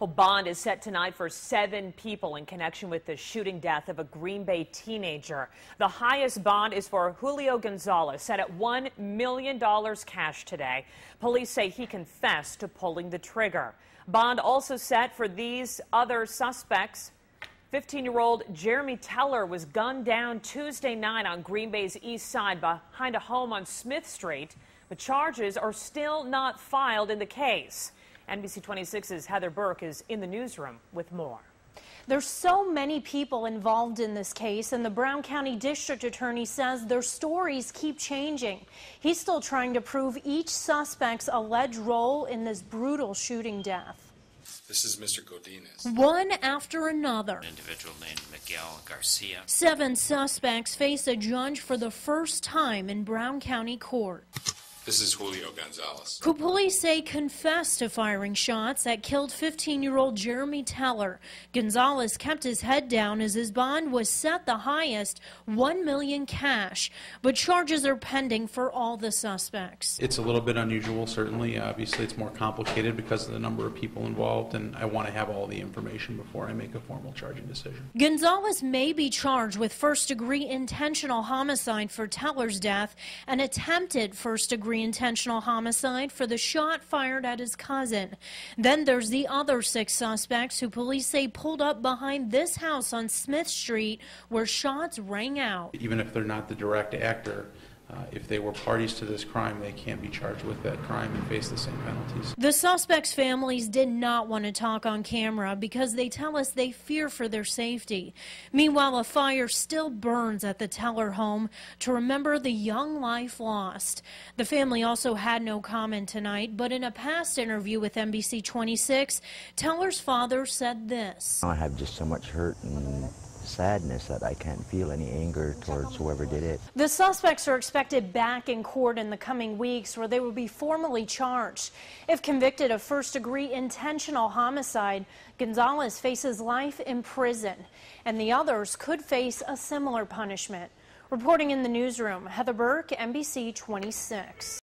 A bond is set tonight for 7 people in connection with the shooting death of a Green Bay teenager. The highest bond is for Julio Gonzalez, set at $1 million cash today. Police say he confessed to pulling the trigger. Bond also set for these other suspects. 15-year-old Jeremy Teller was gunned down Tuesday night on Green Bay's east side behind a home on Smith Street, but charges are still not filed in the case. NBC 26's Heather Burke is in the newsroom with more. There's so many people involved in this case, and the Brown County District Attorney says their stories keep changing. He's still trying to prove each suspect's alleged role in this brutal shooting death. This is Mr. Godinez. One after another. An individual named Miguel Garcia. 7 suspects face a judge for the first time in Brown County Court. This is Julio Gonzalez, who police say confessed to firing shots that killed 15-year-old Jeremy Teller. Gonzalez kept his head down as his bond was set the highest, $1 million cash, but charges are pending for all the suspects. It's a little bit unusual, certainly. Obviously, it's more complicated because of the number of people involved, and I want to have all the information before I make a formal charging decision. Gonzalez may be charged with first-degree intentional homicide for Teller's death and attempted first-degree intentional homicide for the shot fired at his cousin. Then there's the other 6 suspects who police say pulled up behind this house on Smith Street where shots rang out. Even if they're not the direct actor, if they were parties to this crime, they can't be charged with that crime and face the same penalties. The suspects' families did not want to talk on camera because they tell us they fear for their safety. Meanwhile, a fire still burns at the Teller home to remember the young life lost. The family also had no comment tonight, but in a past interview with NBC 26, Teller's father said this. I have just so much hurt and sadness that I can't feel any anger towards whoever did it. The suspects are expected back in court in the coming weeks where they will be formally charged. If convicted of first-degree intentional homicide, Gonzalez faces life in prison, and the others could face a similar punishment. Reporting in the newsroom, Heather Burke, NBC 26.